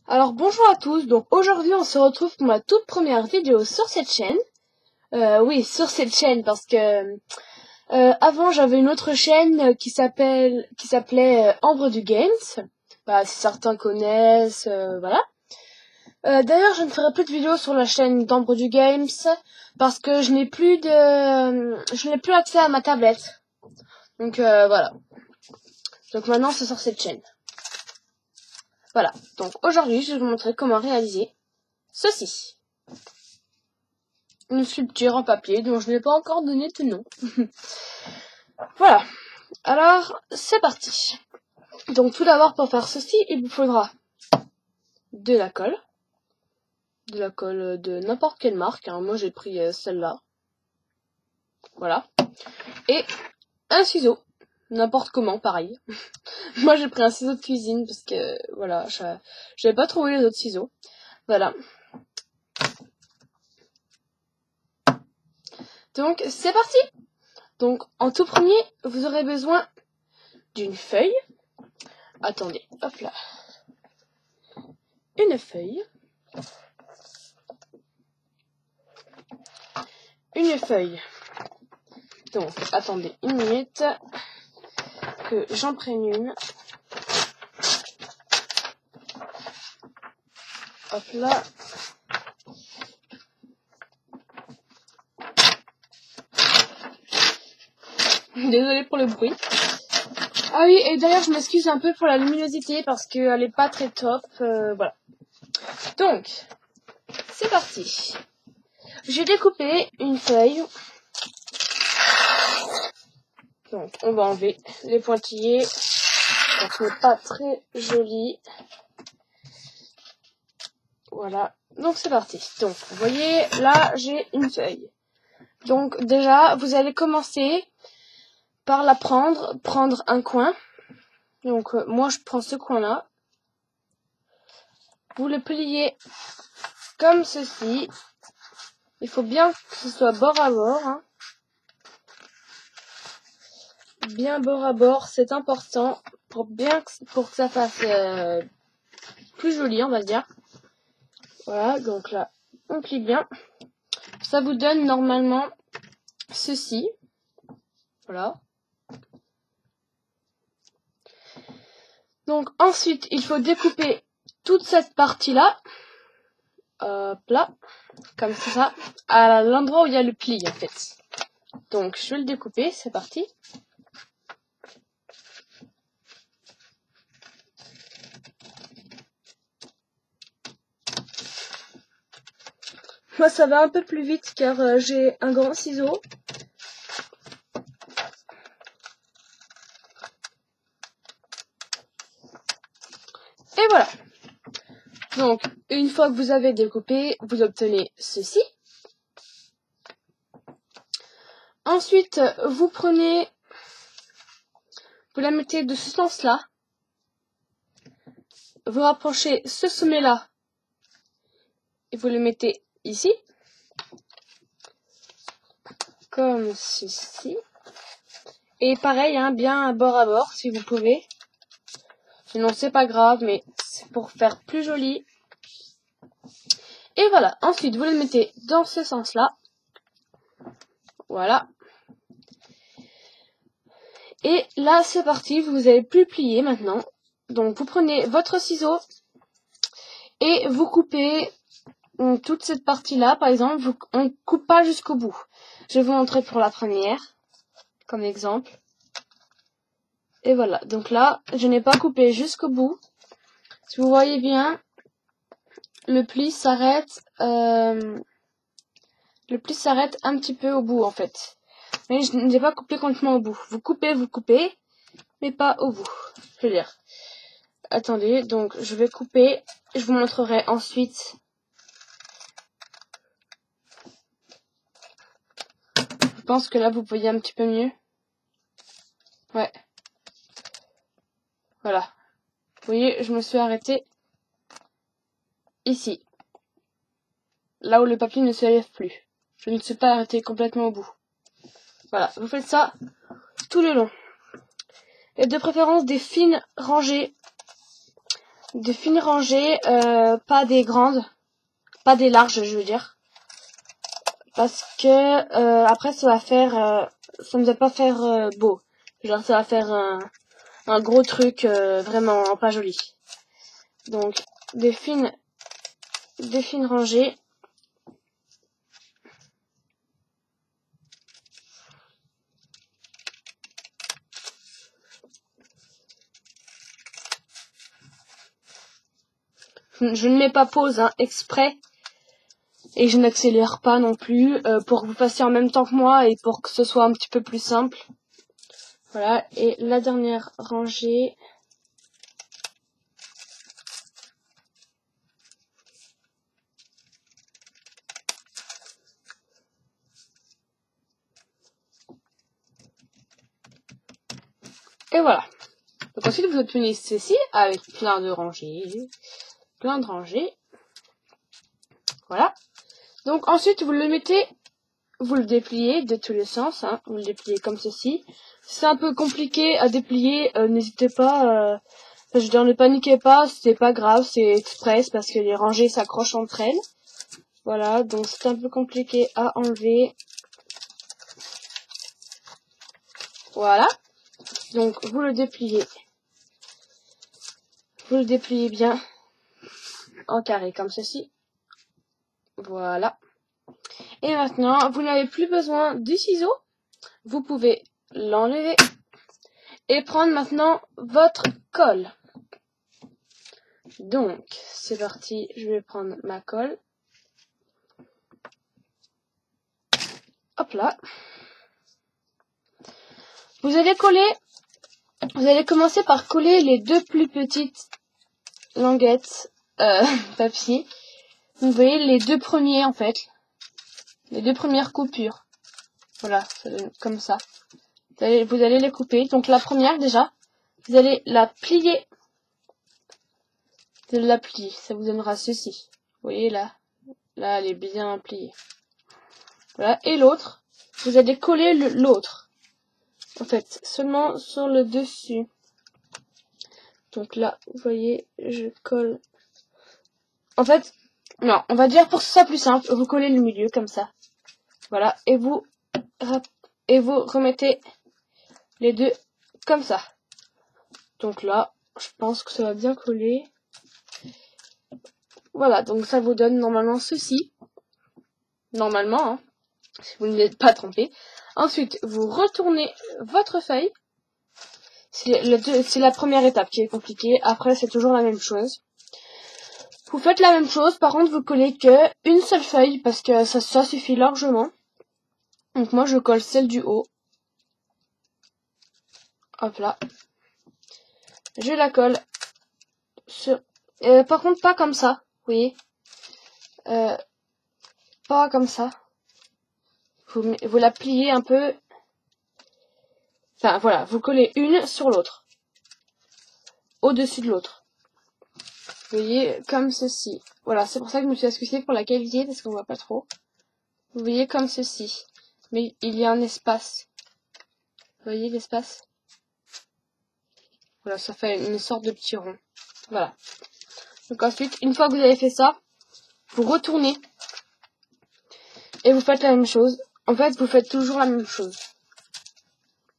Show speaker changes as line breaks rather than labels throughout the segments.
Alors bonjour à tous, donc aujourd'hui on se retrouve pour ma toute première vidéo sur cette chaîne. Oui, sur cette chaîne parce que avant j'avais une autre chaîne qui s'appelait Ambre du Games. Bah, si certains connaissent, voilà. D'ailleurs je ne ferai plus de vidéos sur la chaîne d'Ambre du Games parce que je n'ai plus accès à ma tablette. Donc voilà. Donc maintenant c'est sur cette chaîne. Voilà, donc aujourd'hui je vais vous montrer comment réaliser ceci. Une sculpture en papier dont je n'ai pas encore donné de nom. Voilà, alors c'est parti. Donc tout d'abord pour faire ceci, il vous faudra de la colle de n'importe quelle marque, hein. Moi j'ai pris celle-là. Voilà. Et un ciseau, n'importe comment, pareil. Moi j'ai pris un ciseau de cuisine parce que voilà, j'avais pas trouvé les autres ciseaux. Voilà. Donc c'est parti. Donc en tout premier, vous aurez besoin d'une feuille. Attendez, hop là. Une feuille. Une feuille. Donc, attendez une minute que j'en prenne une. Hop là. Désolée pour le bruit. Ah oui, et d'ailleurs je m'excuse un peu pour la luminosité parce qu'elle est pas très top. Voilà. Donc, c'est parti. J'ai découpé une feuille. Donc, on va enlever les pointillés. Donc, ce n'est pas très joli. Voilà. Donc, c'est parti. Donc, vous voyez, là, j'ai une feuille. Donc, déjà, vous allez commencer par la prendre un coin. Donc, moi, je prends ce coin-là. Vous le pliez comme ceci. Il faut bien que ce soit bord à bord, hein. Bien bord à bord, c'est important pour que ça fasse plus joli, on va dire. Voilà, donc là, on plie bien. Ça vous donne normalement ceci. Voilà. Donc ensuite, il faut découper toute cette partie-là. Hop là, comme ça, à l'endroit où il y a le pli en fait. Donc je vais le découper, c'est parti. Moi ça va un peu plus vite car j'ai un grand ciseau. Et voilà. Donc une fois que vous avez découpé, vous obtenez ceci. Ensuite, vous la mettez de ce sens-là. Vous rapprochez ce sommet-là et vous le mettez ici. Comme ceci. Et pareil, hein, bien bord à bord si vous pouvez. Sinon c'est pas grave, mais c'est pour faire plus joli. Et voilà, ensuite vous le mettez dans ce sens-là. Voilà. Et là c'est parti, vous avez plus plier maintenant. Donc vous prenez votre ciseau et vous coupez toute cette partie-là, par exemple, on ne coupe pas jusqu'au bout. Je vais vous montrer pour la première, comme exemple. Et voilà, donc là, je n'ai pas coupé jusqu'au bout. Si vous voyez bien, le pli s'arrête un petit peu au bout, en fait. Mais je n'ai pas coupé complètement au bout. Vous coupez, mais pas au bout. Je veux dire. Attendez, donc je vais couper. Je vous montrerai ensuite. Je pense que là, vous voyez un petit peu mieux. Ouais. Voilà. Vous voyez, je me suis arrêtée ici. Là où le papier ne se lève plus. Je ne suis pas arrêtée complètement au bout. Voilà, vous faites ça tout le long. Et de préférence des fines rangées de fines rangées, pas des grandes, pas des larges, je veux dire. Parce que après ça va faire, ça ne va pas faire beau. Genre ça va faire un gros truc vraiment pas joli. Donc des fines rangées. Je ne mets pas pause exprès et je n'accélère pas non plus pour que vous fassiez en même temps que moi et pour que ce soit un petit peu plus simple. Voilà, et la dernière rangée. Et voilà. Donc ensuite vous obtenez ceci avec plein de rangées. Voilà. Donc ensuite vous le mettez, vous le dépliez de tous les sens, vous le dépliez comme ceci. C'est un peu compliqué à déplier, n'hésitez pas, je veux dire ne paniquez pas, c'est pas grave, c'est express parce que les rangées s'accrochent entre elles. Voilà, donc c'est un peu compliqué à enlever. Voilà. Donc vous le dépliez bien en carré comme ceci. Voilà. Et maintenant, vous n'avez plus besoin du ciseau. Vous pouvez l'enlever et prendre maintenant votre colle. Donc, c'est parti, je vais prendre ma colle. Hop là. Vous allez commencer par coller les deux plus petites languettes papier. Vous voyez les deux premiers en fait. Les deux premières coupures. Voilà, ça donne comme ça. Vous allez les couper. Donc la première déjà, vous allez la plier. Vous allez la plier, ça vous donnera ceci. Vous voyez là, elle est bien pliée. Voilà, et l'autre, vous allez coller l'autre. En fait, seulement sur le dessus. Donc là, vous voyez, je colle. En fait, non, on va dire pour que ce soit plus simple, vous collez le milieu comme ça. Voilà, et vous remettez les deux comme ça. Donc là, je pense que ça va bien coller. Voilà, donc ça vous donne normalement ceci. Normalement, si vous ne l'êtes pas trompé. Ensuite, vous retournez votre feuille. C'est la première étape qui est compliquée. Après, c'est toujours la même chose. Vous faites la même chose. Par contre, vous collez que une seule feuille parce que ça suffit largement. Donc moi, je colle celle du haut. Hop là. Je la colle sur... par contre, pas comme ça. Vous voyez, pas comme ça. Vous la pliez un peu. Enfin, voilà. Vous collez une sur l'autre. Au-dessus de l'autre. Vous voyez, comme ceci. Voilà, c'est pour ça que je me suis excusée pour la qualité, parce qu'on voit pas trop. Vous voyez, comme ceci. Mais il y a un espace. Vous voyez l'espace? Voilà, ça fait une sorte de petit rond. Voilà. Donc ensuite, une fois que vous avez fait ça, vous retournez. Et vous faites la même chose. En fait, vous faites toujours la même chose.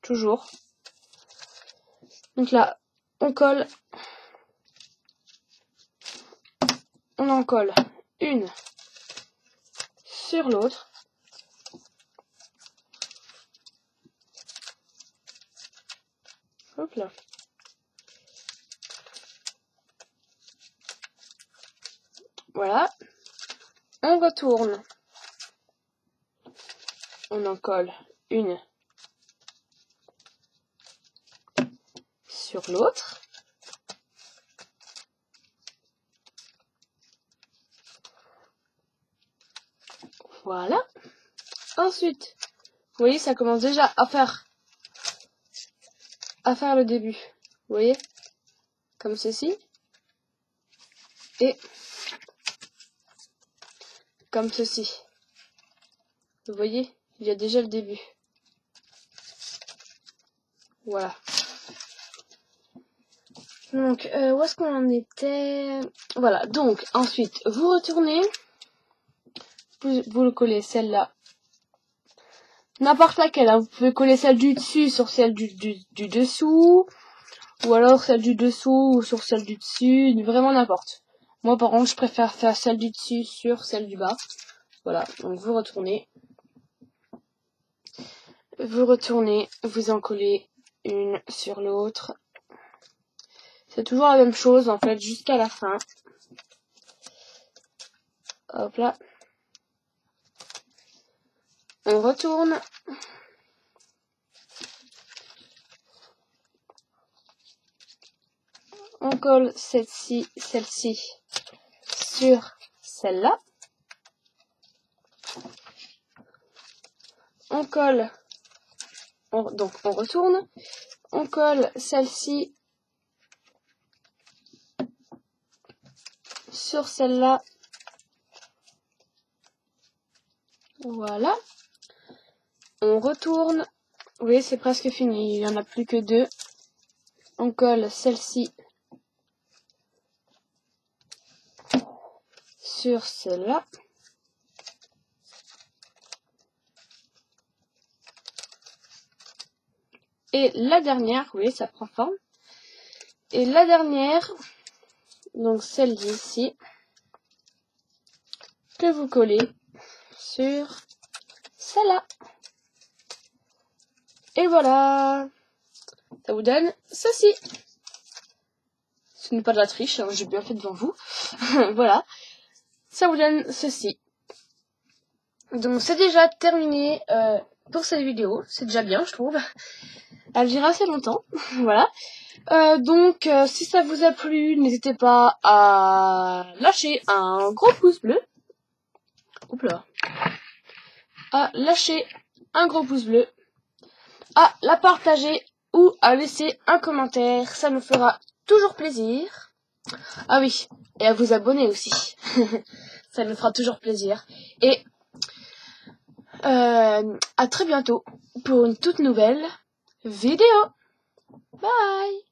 Toujours. Donc là, on colle. On en colle une sur l'autre. Hop là. Voilà. On retourne. On en colle une sur l'autre. Voilà. Ensuite, vous voyez, ça commence déjà à faire le début. Vous voyez, comme ceci. Et comme ceci. Vous voyez, il y a déjà le début. Voilà. Donc, où est-ce qu'on en était? Voilà, donc, ensuite, vous retournez. Vous le collez celle-là. N'importe laquelle, hein. Vous pouvez coller celle du dessus sur celle du dessous. Ou alors celle du dessous ou sur celle du dessus. Vraiment n'importe. Moi, par contre, je préfère faire celle du dessus sur celle du bas. Voilà, donc vous retournez. Vous en collez une sur l'autre. C'est toujours la même chose, en fait, jusqu'à la fin. Hop là. On retourne. On colle celle-ci sur celle-là. On colle, donc on retourne. On colle celle-ci sur celle-là. Voilà. On retourne. Oui, c'est presque fini. Il n'y en a plus que deux. On colle celle-ci sur celle-là. Et la dernière, oui, ça prend forme. Et la dernière, donc celle d'ici, que vous collez sur celle-là. Et voilà, ça vous donne ceci. Ce n'est pas de la triche, hein, j'ai bien fait devant vous. Voilà, ça vous donne ceci. Donc c'est déjà terminé pour cette vidéo, c'est déjà bien je trouve. Elle dure assez longtemps, voilà. Donc si ça vous a plu, n'hésitez pas à lâcher un gros pouce bleu. Oups là. À lâcher un gros pouce bleu, à la partager ou à laisser un commentaire, ça nous fera toujours plaisir. Ah oui, et à vous abonner aussi, ça nous fera toujours plaisir. Et à très bientôt pour une toute nouvelle vidéo. Bye!